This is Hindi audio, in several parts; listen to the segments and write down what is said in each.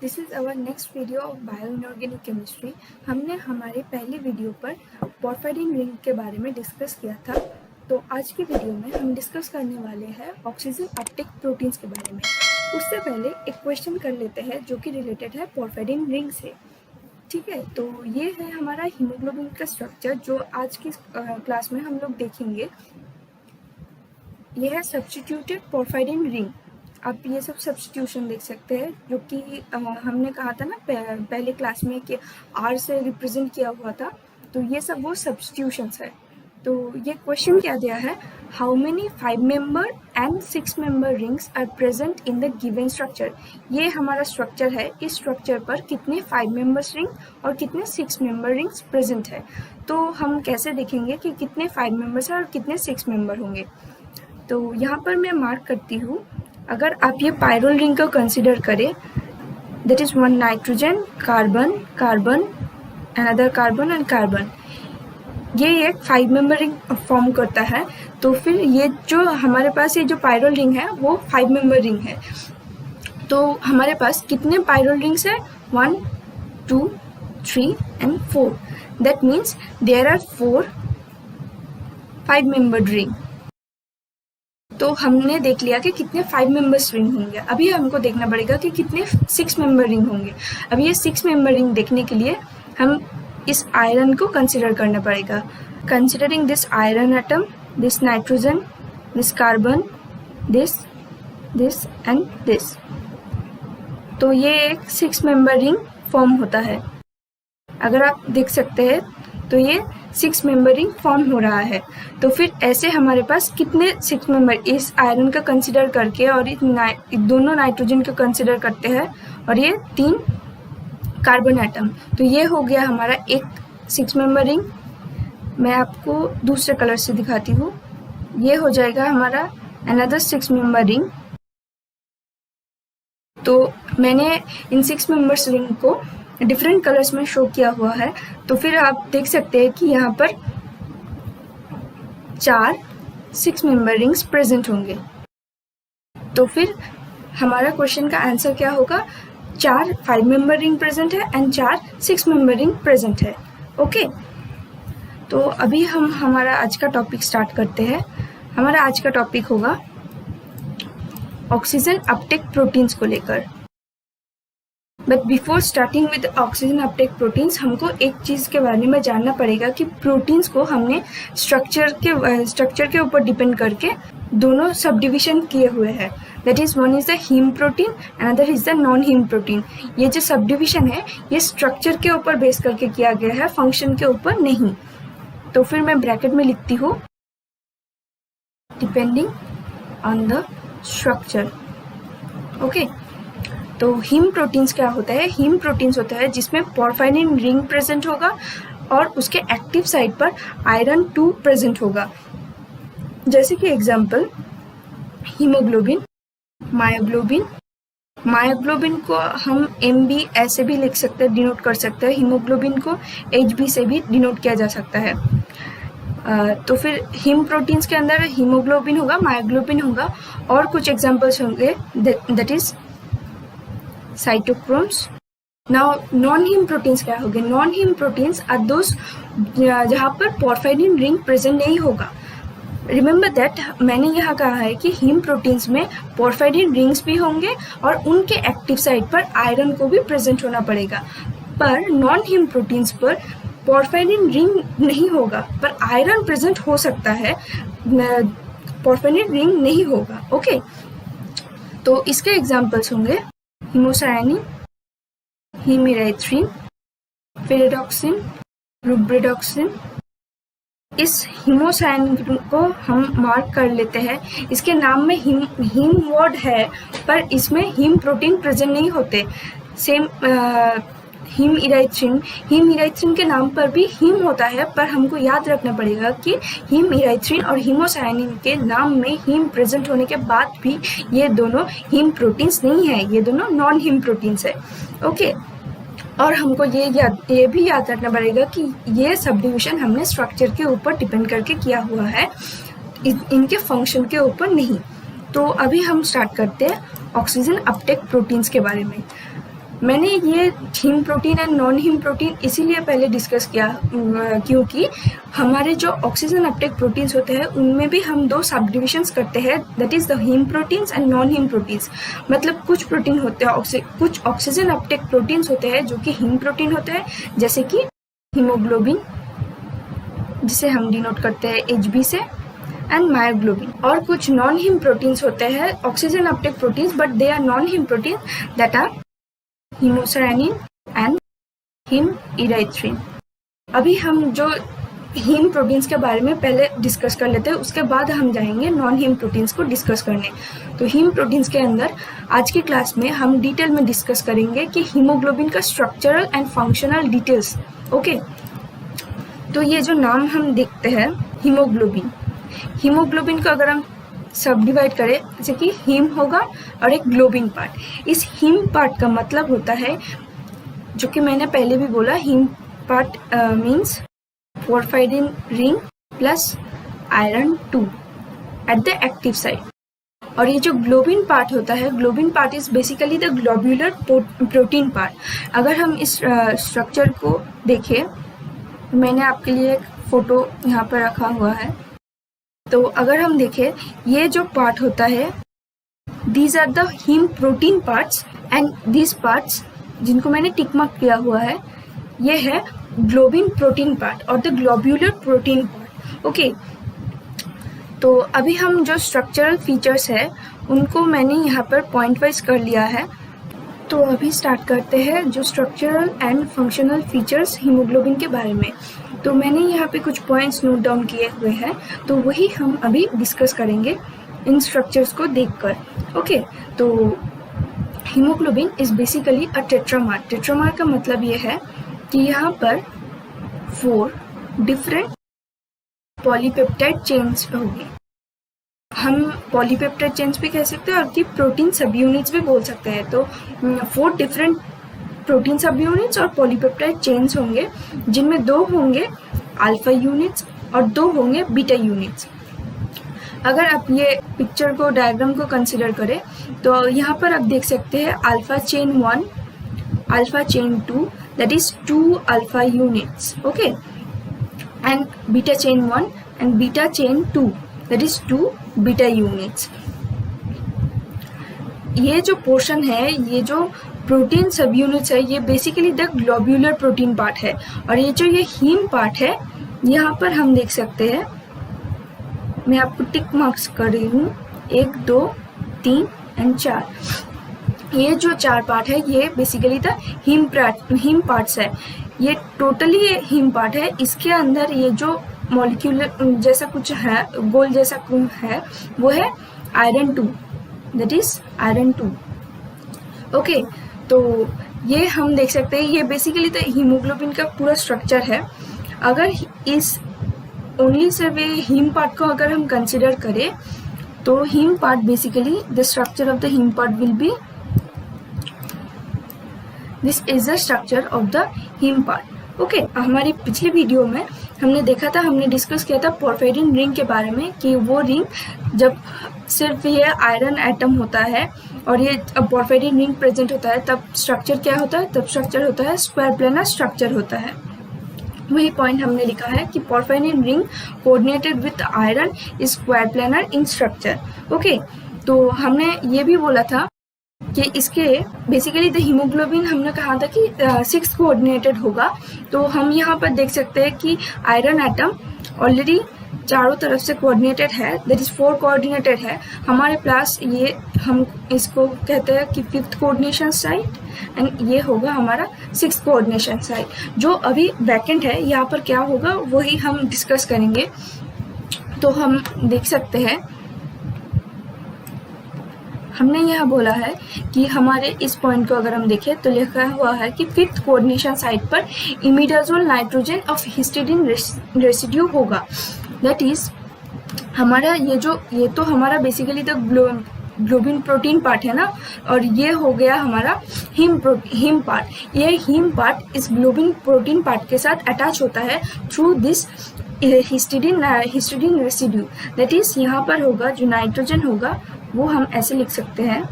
This is our next video of bio inorganic chemistry. हमने हमारे पहले वीडियो पर पोरफायरिन रिंग के बारे में डिस्कस किया था। तो आज की वीडियो में हम डिस्कस करने वाले हैं ऑक्सीजन अपटेक प्रोटीन्स के बारे में। उससे पहले एक क्वेश्चन कर लेते हैं जो कि रिलेटेड है पोरफायरिन रिंग से। ठीक है, तो ये है हमारा हीमोग्लोबिन का स्ट्रक्चर जो आज की क्लास में हम लोग देखेंगे। ये है सब्स्टिट्यूटेड पोरफायरिन रिंग। आप ये सब सब्स्टिट्यूशन देख सकते हैं जो कि हमने कहा था ना पहले क्लास में कि आर से रिप्रेजेंट किया हुआ था। तो ये सब वो सब्स्टिट्यूशंस है। तो ये क्वेश्चन क्या दिया है, how many 5 member and 6 member rings are present in the given structure. ये हमारा स्ट्रक्चर है, इस स्ट्रक्चर पर कितने 5 मेंबर्स रिंग और कितने 6 मेंबर रिंग्स प्रेजेंट है। तो हम कैसे देखेंगे कि कितने 5 मेंबर्स हैं और कितने 6 मेंबर होंगे। तो यहाँ पर मैं मार्क करती हूँ, अगर आप ये पायरोल रिंग को कंसिडर करें, that is 1 nitrogen, carbon, carbon, another carbon and carbon, ये एक 5 मेंबर रिंग फॉर्म करता है। तो फिर ये जो हमारे पास ये जो पायरोल रिंग है वो 5 मेंबर रिंग है। तो हमारे पास कितने पायरोल रिंग्स है, 1, 2, 3 and 4। That means there are 4 5 member ring. तो हमने देख लिया कि कितने 5 मेंबर्स रिंग होंगे। अभी हमको देखना पड़ेगा कि कितने 6 मेंबर रिंग होंगे। अभी ये 6 मेंबर रिंग देखने के लिए हम इस आयरन को कंसिडर करना पड़ेगा। Considering this iron atom, this nitrogen, this carbon, this and this, तो ये एक 6 मेंबर रिंग फॉर्म होता है। अगर आप देख सकते हैं तो ये 6 मेंबर रिंग फॉर्म हो रहा है। तो फिर ऐसे हमारे पास कितने 6 मेंबर, इस आयरन का कंसिडर करके और दोनों नाइट्रोजन को कंसिडर करते हैं और ये 3 कार्बन एटम, तो ये हो गया हमारा एक 6 मेंबर रिंग। मैं आपको दूसरे कलर से दिखाती हूँ। ये हो जाएगा हमारा अनदर 6 मेंबर रिंग। तो मैंने इन 6 मेंबर्स रिंग को डिफरेंट कलर्स में शो किया हुआ है। तो फिर आप देख सकते हैं कि यहाँ पर 4 6 मेंबर रिंग्स प्रेजेंट होंगे। तो फिर हमारा क्वेश्चन का आंसर क्या होगा, 4 5 मेंबर रिंग प्रेजेंट है एंड 4 6 मेंबर रिंग प्रेजेंट है। ओके, तो अभी हम हमारा आज का टॉपिक स्टार्ट करते हैं। हमारा आज का टॉपिक होगा ऑक्सीजन अपटेक प्रोटीन्स को लेकर। But before starting with oxygen uptake proteins, हमको एक चीज़ के बारे में जानना पड़ेगा कि प्रोटीन्स को हमने स्ट्रक्चर के ऊपर डिपेंड करके दोनों सब डिविजन किए हुए हैं। That is, one is the heme protein, another is the non haem protein. ये जो सब डिविजन है ये स्ट्रक्चर के ऊपर बेस करके किया गया है, फंक्शन के ऊपर नहीं। तो फिर मैं ब्रैकेट में लिखती हूँ depending on the structure. Okay, तो हीम प्रोटीन्स क्या होता है, हीम प्रोटीन्स होता है जिसमें पोरफायरिन रिंग प्रेजेंट होगा और उसके एक्टिव साइट पर आयरन 2 प्रेजेंट होगा। जैसे कि एग्जांपल हीमोग्लोबिन, मायोग्लोबिन। मायोग्लोबिन को हम MB ऐसे भी लिख सकते हैं, डिनोट कर सकते हैं। हीमोग्लोबिन को HB से भी डिनोट किया जा सकता है। तो फिर हीम प्रोटीन्स के अंदर हीमोग्लोबिन होगा, मायोग्लोबिन होगा और कुछ एग्जांपल्स होंगे, that is cytochromes. Now non heme proteins क्या होंगे, non heme proteins are those जहाँ पर पोरफायरिन रिंग प्रेजेंट नहीं होगा। रिमेंबर दैट मैंने यहाँ कहा है कि हीम प्रोटीन्स में पोरफायरिन रिंग्स भी होंगे और उनके एक्टिव साइट पर आयरन को भी प्रेजेंट होना पड़ेगा। पर नॉन हीम प्रोटीन्स पर पोरफायरिन रिंग नहीं होगा पर आयरन प्रेजेंट हो सकता है, पोरफायरिन रिंग नहीं होगा। ओके, तो इसके एग्जांपल्स होंगे हीमोसायानिन, हीमिराइथ्रिन, फेरेडॉक्सिन, रुब्रिडॉक्सिन। इस हीमोसायानिन को हम मार्क कर लेते हैं, इसके नाम में हीम वर्ड है पर इसमें हीम प्रोटीन प्रेजेंट नहीं होते। सेम हीमिराइथ्रिन के नाम पर भी हीम होता है, पर हमको याद रखना पड़ेगा कि हीमिराइथ्रिन और हीमोसायानिन के नाम में हीम प्रेजेंट होने के बाद भी ये दोनों हीम प्रोटीन्स नहीं है, ये दोनों नॉन हीम प्रोटीन्स है। ओके, और हमको ये भी याद रखना पड़ेगा कि ये सब डिविजन हमने स्ट्रक्चर के ऊपर डिपेंड करके किया हुआ है, इनके फंक्शन के ऊपर नहीं। तो अभी हम स्टार्ट करते हैं ऑक्सीजन अपटेक प्रोटीन्स के बारे में। मैंने ये heme protein and non haem protein इसीलिए पहले डिस्कस किया क्योंकि हमारे जो ऑक्सीजन अपटेक प्रोटीन्स होते हैं उनमें भी हम दो सब डिविजन्स करते हैं, that is the heme proteins and non heme proteins. मतलब कुछ प्रोटीन होते हैं, कुछ ऑक्सीजन अपटेक प्रोटीन्स होते हैं जो कि हीम प्रोटीन होते हैं, जैसे कि हीमोग्लोबिन, जिसे हम डिनोट करते हैं HB से, एंड मायोग्लोबिन। और कुछ नॉन हीम प्रोटीन्स होते हैं oxygen uptake proteins, but they are non haem protein, that are haemocyanin and haemerythrin. अभी हम जो हीम प्रोटीन्स के बारे में पहले डिस्कस कर लेते हैं, उसके बाद हम जाएंगे नॉन हीम प्रोटीन्स को डिस्कस करने। तो हीम प्रोटीन्स के अंदर आज की क्लास में हम डिटेल में डिस्कस करेंगे कि हीमोग्लोबिन का structural and functional details. Okay, तो ये जो नाम हम देखते हैं हीमोग्लोबिन, हीमोग्लोबिन को अगर हम सब डिवाइड करें, जैसे कि हीम होगा और एक ग्लोबिन पार्ट। इस हीम पार्ट का मतलब होता है, जो कि मैंने पहले भी बोला, heme part means porphyrin ring plus iron 2 at the active site. और ये जो ग्लोबिन पार्ट होता है, globin part is basically the globular protein part. अगर हम इस स्ट्रक्चर को देखें, मैंने आपके लिए एक फोटो यहाँ पर रखा हुआ है, तो अगर हम देखें ये जो पार्ट होता है, these are the heme protein parts and these parts जिनको मैंने टिक मार्क किया हुआ है, ये है ग्लोबिन प्रोटीन पार्ट और the globular protein part. Okay, तो अभी हम जो स्ट्रक्चरल फीचर्स है उनको मैंने यहाँ पर पॉइंट वाइज कर लिया है। तो अभी स्टार्ट करते हैं जो structural and functional features haemoglobin के बारे में। तो मैंने यहाँ पे कुछ पॉइंट्स नोट डाउन किए हुए हैं, तो वही हम अभी डिस्कस करेंगे इन स्ट्रक्चर्स को देखकर। ओके, तो haemoglobin is basically a tetramer. Tetramer का मतलब ये है कि यहाँ पर 4 डिफरेंट पॉलीपेप्टाइड चेन्स होंगे। हम पॉलीपेप्टाइड चेन्स भी कह सकते हैं और कि प्रोटीन सब यूनिट्स भी बोल सकते हैं। तो 4 डिफरेंट प्रोटीन सब यूनिट्स और पॉलीपेप्टाइड चेन्स होंगे, जिनमें 2 होंगे अल्फा यूनिट्स और 2 होंगे बीटा यूनिट्स। अगर आप ये पिक्चर को, डायग्राम को कंसिडर करें, तो यहाँ पर आप देख सकते हैं alpha chain 1, alpha chain 2, that is 2 alpha units. Okay, and beta chain 1 and beta chain 2, that is 2 beta units. ये जो पोर्शन है, ये जो प्रोटीन सब यूनिट्स है, ये basically the globular protein part है। और ये जो ये हीम पार्ट है, यहाँ पर हम देख सकते हैं, मैं आपको टिक मार्क्स कर रही हूँ, 1 2 3 एंड 4। ये जो 4 पार्ट है, ये बेसिकली द हीम पार्ट्स है। ये टोटली हीम पार्ट है। इसके अंदर ये जो मॉलिक्यूलर जैसा कुछ है, गोल जैसा कुछ है, वो है iron 2, that is iron 2। Okay, तो ये हम देख सकते हैं, ये बेसिकली द हीमोग्लोबिन का पूरा स्ट्रक्चर है। अगर इस ओनली से वे हीम पार्ट को अगर हम कंसिडर करें, तो heme part basically the structure of the heme part will be, this is the structure of the heme part. Okay, हमारी पिछली वीडियो में हमने देखा था, हमने डिस्कस किया था पोरफायरिन रिंग के बारे में, कि वो रिंग जब सिर्फ ये आयरन एटम होता है और ये पोरफायरिन रिंग प्रेजेंट होता है, तब स्ट्रक्चर क्या होता है? तब स्ट्रक्चर होता है स्क्वायर प्लेनर स्ट्रक्चर होता है। वही पॉइंट हमने लिखा है कि porphyrin ring coordinated with iron is square planar in structure. Okay, तो हमने ये भी बोला था कि इसके बेसिकली द हीमोग्लोबिन हमने कहा था कि 6 कोऑर्डिनेटेड होगा। तो हम यहाँ पर देख सकते हैं कि आयरन एटम ऑलरेडी चारों तरफ से कोऑर्डिनेटेड है, दैट इज 4 कोऑर्डिनेटेड है। हमारे पास ये, हम इसको कहते हैं कि 5th कोऑर्डिनेशन साइट, एंड ये होगा हमारा 6th कोऑर्डिनेशन साइट। जो अभी वैकेंट है, यहाँ पर क्या होगा वही हम डिस्कस करेंगे। तो हम देख सकते हैं, हमने यह बोला है कि हमारे इस पॉइंट को अगर हम देखें तो लिखा हुआ है कि 5th कोऑर्डिनेशन साइट पर imidazole nitrogen of histidine residue होगा। दैट इज हमारा ये तो हमारा basically the globin protein part है ना, और ये हो गया हमारा हीम पार्ट। ये हीम पार्ट इस ग्लोबिन प्रोटीन पार्ट के साथ अटैच होता है through this histidine residue. That is यहाँ पर होगा जो नाइट्रोजन होगा, वो हम ऐसे लिख सकते हैं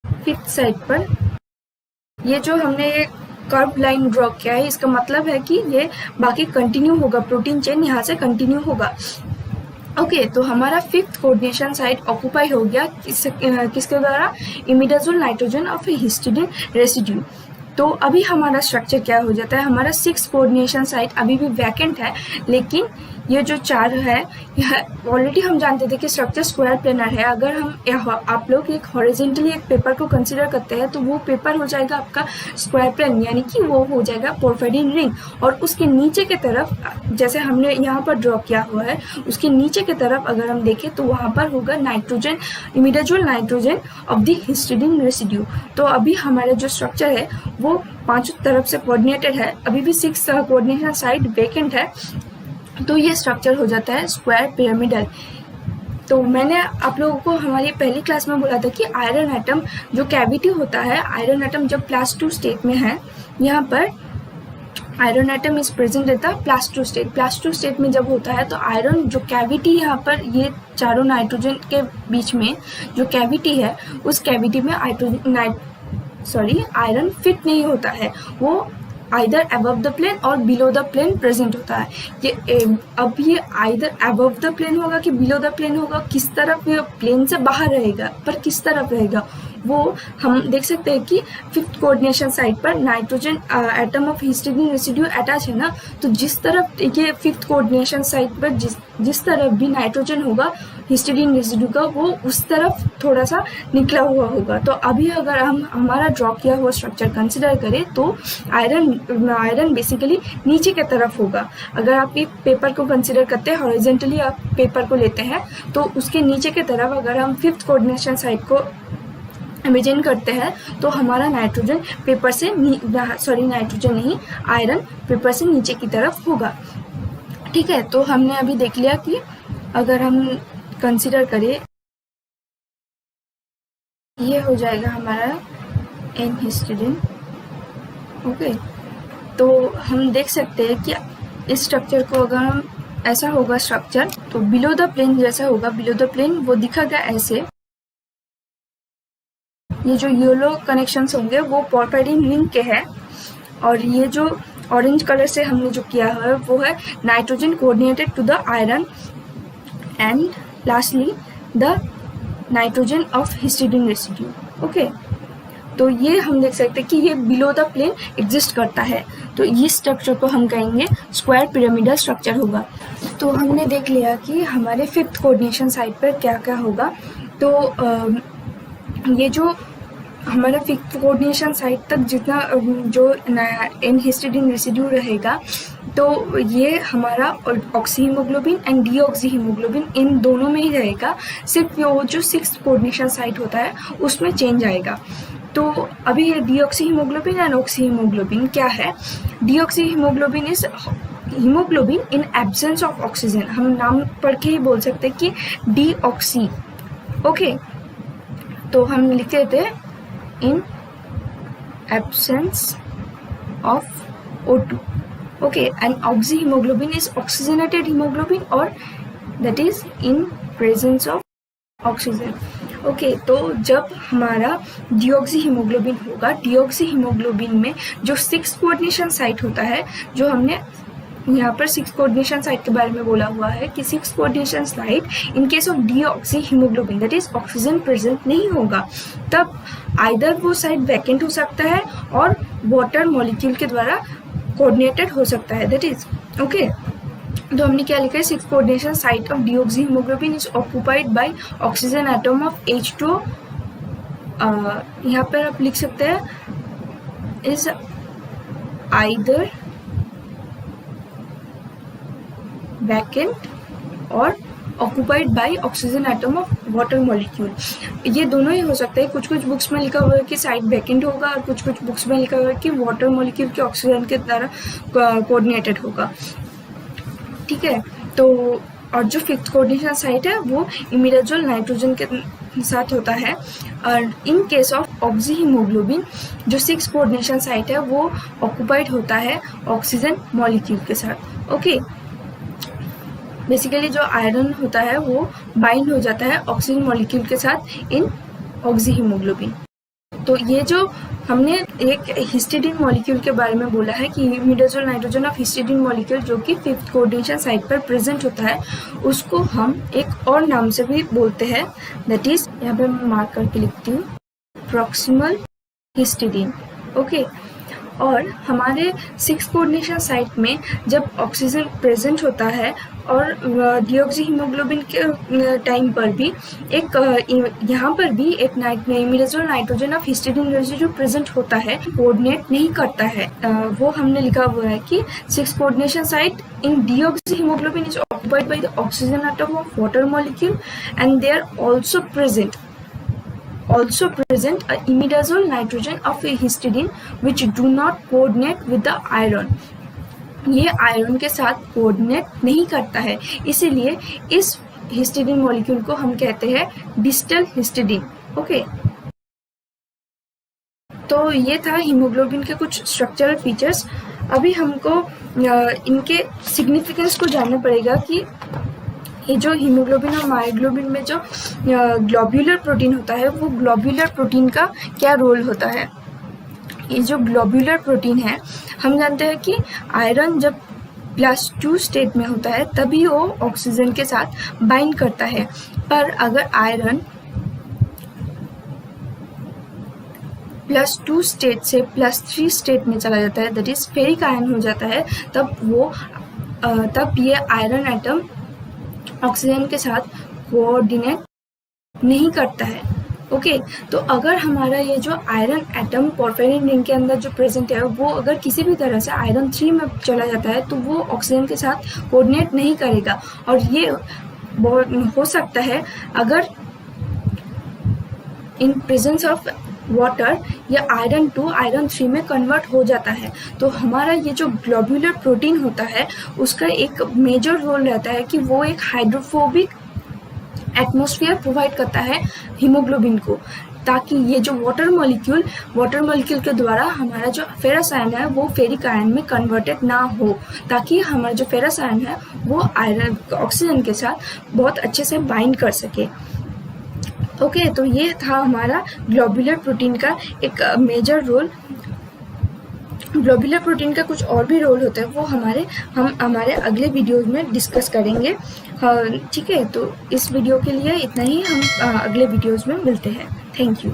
5th साइड पर ये जो हमने ये कर्व लाइन ड्रॉ किया है, इसका मतलब है कि ये बाकी कंटिन्यू होगा, प्रोटीन चेन यहाँ से कंटिन्यू होगा। ओके, तो हमारा फिफ्थ कोऑर्डिनेशन साइट ऑक्यूपाई हो गया किसके द्वारा? Imidazole nitrogen of histidine residue. तो अभी हमारा स्ट्रक्चर क्या हो जाता है? हमारा सिक्स कोऑर्डिनेशन साइट अभी भी वैकेंट है, लेकिन ये जो 4 है, यह ऑलरेडी हम जानते थे कि स्ट्रक्चर स्क्वायर प्लेनर है। अगर हम आप लोग एक हॉरिजेंटली एक पेपर को कंसीडर करते हैं तो वो पेपर हो जाएगा आपका स्क्वायर प्लेन, यानी कि वो हो जाएगा पोर्फाइरिन रिंग। और उसके नीचे के तरफ, जैसे हमने यहाँ पर ड्रॉ किया हुआ है, उसके नीचे के तरफ अगर हम देखें तो वहाँ पर होगा nitrogen, imidazole nitrogen of the histidine residue. तो अभी हमारा जो स्ट्रक्चर है वो 5 तरफ से कोऑर्डिनेटेड है, अभी भी 6 कोऑर्डिनेशन साइट वेकेंट है, तो ये स्ट्रक्चर हो जाता है स्क्वायर पिरामिडल। तो मैंने आप लोगों को हमारी पहली क्लास में बोला था कि आयरन एटम जो कैविटी होता है, आयरन एटम जब +2 स्टेट में है, यहाँ पर आयरन एटम इज प्रेजेंट रहता +2 स्टेट। +2 स्टेट में जब होता है तो आयरन जो कैविटी यहाँ पर ये चारों नाइट्रोजन के बीच में जो कैविटी है, उस कैविटी में आयरन फिट नहीं होता है, वो आइदर अबव द प्लेन और बिलो द प्लेन प्रेजेंट होता है। अब ये आइदर अबव द प्लेन होगा कि बिलो द प्लेन होगा, किस तरफ ये प्लेन से बाहर रहेगा, पर किस तरफ रहेगा वो हम देख सकते हैं कि फिफ्थ कोऑर्डिनेशन साइट पर nitrogen atom of histidine residue attach है ना, तो जिस तरफ ये फिफ्थ कोऑर्डिनेशन साइट पर जिस तरफ भी नाइट्रोजन होगा हिस्टिडीन रेसिड्यू का, वो उस तरफ थोड़ा सा निकला हुआ होगा। तो अभी अगर हम हमारा ड्रॉ किया हुआ स्ट्रक्चर कंसिडर करें तो आयरन बेसिकली नीचे की तरफ होगा। अगर आप एक पेपर को कंसिडर करते हैं, हॉरिजेंटली आप पेपर को लेते हैं, तो उसके नीचे की तरफ अगर हम फिफ्थ कोऑर्डिनेशन साइट को इमेजिन करते हैं तो हमारा नाइट्रोजन पेपर से नाइट्रोजन नहीं, आयरन पेपर से नीचे की तरफ होगा। ठीक है, तो हमने अभी देख लिया कि अगर हम कंसिडर करें, ये हो जाएगा हमारा एन हिस्टिडीन। ओके, तो हम देख सकते हैं कि इस स्ट्रक्चर को अगर हम ऐसा होगा स्ट्रक्चर, तो बिलो द प्लेन जैसा होगा, बिलो द प्लेन वो दिखेगा ऐसे। ये जो येलो कनेक्शंस होंगे वो पोर्फाइरिन रिंग के हैं, और ये जो ऑरेंज कलर से हमने जो किया है वो है nitrogen coordinated to the iron and lastly the nitrogen of histidine residue. Okay, तो ये हम देख सकते हैं कि ये बिलो द प्लेन एग्जिस्ट करता है, तो इस स्ट्रक्चर को हम कहेंगे स्क्वायर पिरामिडल स्ट्रक्चर होगा। तो हमने देख लिया कि हमारे फिफ्थ कोऑर्डिनेशन साइट पर क्या क्या होगा। तो ये जो हमारा फिफ्थ कोऑर्डिनेशन साइट तक जितना जो एन हिस्टिडीन रेसिड्यू रहेगा, तो ये हमारा oxy haemoglobin and deoxy haemoglobin इन दोनों में ही रहेगा। सिर्फ वो जो सिक्स्थ कोऑर्डिनेशन साइट होता है उसमें चेंज आएगा। तो अभी ये deoxy haemoglobin and oxy haemoglobin क्या है? Deoxy haemoglobin is haemoglobin in absence of oxygen. हम नाम पढ़ के ही बोल सकते हैं कि डीऑक्सी। ओके, तो हम लिखते थे in absence of O2. Okay, and oxyhemoglobin is oxygenated hemoglobin or that is in presence of oxygen. Okay, तो जब हमारा डीऑक्सी हीमोग्लोबिन होगा, डीऑक्सी हीमोग्लोबिन में जो 6 कोऑर्डिनेशन साइट होता है, जो हमने यहाँ पर 6 कोऑर्डिनेशन साइट के बारे में बोला हुआ है कि 6 coordination site in case of deoxy haemoglobin that is oxygen present नहीं होगा, तब आइदर वो साइट वैकेंट हो सकता है और वाटर मॉलिक्यूल के द्वारा कोऑर्डिनेटेड हो सकता है, दैट इज ओके। तो हमने क्या लिखा है? 6 coordination site of deoxy haemoglobin is occupied by oxygen atom of H2O। यहाँ पर आप लिख सकते हैं इज आइदर वैकेंट और occupied by oxygen atom of water molecule. ये दोनों ही हो सकता है। कुछ कुछ बुक्स में लिखा हुआ है कि साइट वैकेंट होगा और कुछ कुछ बुक्स में लिखा हुआ है कि वाटर मॉलिक्यूल के ऑक्सीजन के द्वारा कोऑर्डिनेटेड होगा। ठीक है, तो और जो फिफ्थ कोऑर्डिनेशन साइट है वो इमिडाजोल नाइट्रोजन के साथ होता है, और in case of oxy haemoglobin जो 6 कोऑर्डिनेशन साइट है वो ऑक्यूपाइड होता है ऑक्सीजन मॉलिक्यूल के साथ। ओके, बेसिकली जो आयरन होता है वो बाइंड हो जाता है ऑक्सीजन मॉलिक्यूल के साथ इन ऑक्सी हीमोग्लोबिन। तो ये जो हमने एक हिस्टिडीन मॉलिक्यूल के बारे में बोला है कि imidazole nitrogen of histidine molecule जो कि 5th कोऑर्डिनेशन साइट पर प्रेजेंट होता है, उसको हम एक और नाम से भी बोलते हैं, दैट इज, यहाँ पे मैं मार्क करके लिखती हूँ, प्रॉक्सिमल हिस्टिडीन। ओके, और हमारे 6th कोऑर्डिनेशन साइट में जब ऑक्सीजन प्रेजेंट होता है और डीऑक्सी हीमोग्लोबिन के टाइम पर भी एक यहाँ पर भी एक imidazole nitrogen of histidine residue present होता है, कोऑर्डिनेट नहीं करता है। वो हमने लिखा हुआ है कि 6th coordination site in deoxyhemoglobin is occupied by the oxygen atom of water molecule, and they are also present a imidazole nitrogen of a histidine which do not coordinate with the iron. ये आयरन के साथ कोऑर्डिनेट नहीं करता है, इसीलिए इस हिस्टिडीन मॉलिक्यूल को हम कहते हैं डिस्टल हिस्टिडीन। ओके, तो ये था हीमोग्लोबिन के कुछ स्ट्रक्चरल फीचर्स। अभी हमको इनके सिग्निफिकेंस को जानना पड़ेगा कि ये जो हीमोग्लोबिन और मायोग्लोबिन में जो ग्लोब्यूलर प्रोटीन होता है, वो ग्लोब्यूलर प्रोटीन का क्या रोल होता है। ये जो ग्लोब्यूलर प्रोटीन है, हम जानते हैं कि आयरन जब +2 स्टेट में होता है तभी वो ऑक्सीजन के साथ बाइंड करता है, पर अगर आयरन +2 स्टेट से +3 स्टेट में चला जाता है, दैट इज फेरिक आयन हो जाता है, तब ये आयरन एटम ऑक्सीजन के साथ कोऑर्डिनेट नहीं करता है। ओके, तो अगर हमारा ये जो आयरन एटम पोर्फायरिन रिंग के अंदर जो प्रेजेंट है, वो अगर किसी भी तरह से आयरन 3 में चला जाता है तो वो ऑक्सीजन के साथ कोऑर्डिनेट नहीं करेगा, और ये हो सकता है अगर इन प्रेजेंस ऑफ वाटर या आयरन 2 आयरन 3 में कन्वर्ट हो जाता है। तो हमारा ये जो ग्लोब्यूलर प्रोटीन होता है, उसका एक मेजर रोल रहता है कि वो एक हाइड्रोफोबिक एटमॉस्फेयर प्रोवाइड करता है हीमोग्लोबिन को, ताकि ये जो वाटर मॉलिक्यूल के द्वारा हमारा जो फेरस आयन है वो फेरिक आयन में कन्वर्टेड ना हो, ताकि हमारा जो फेरस आयन है वो आयरन ऑक्सीजन के साथ बहुत अच्छे से बाइंड कर सके। ओके, तो ये था हमारा ग्लोब्यूलर प्रोटीन का एक मेजर रोल। ग्लोब्यूलर प्रोटीन का कुछ और भी रोल होता है, वो हम हमारे अगले वीडियोज में डिस्कस करेंगे। ठीक है, तो इस वीडियो के लिए इतना ही, हम अगले वीडियोज में मिलते हैं। Thank you.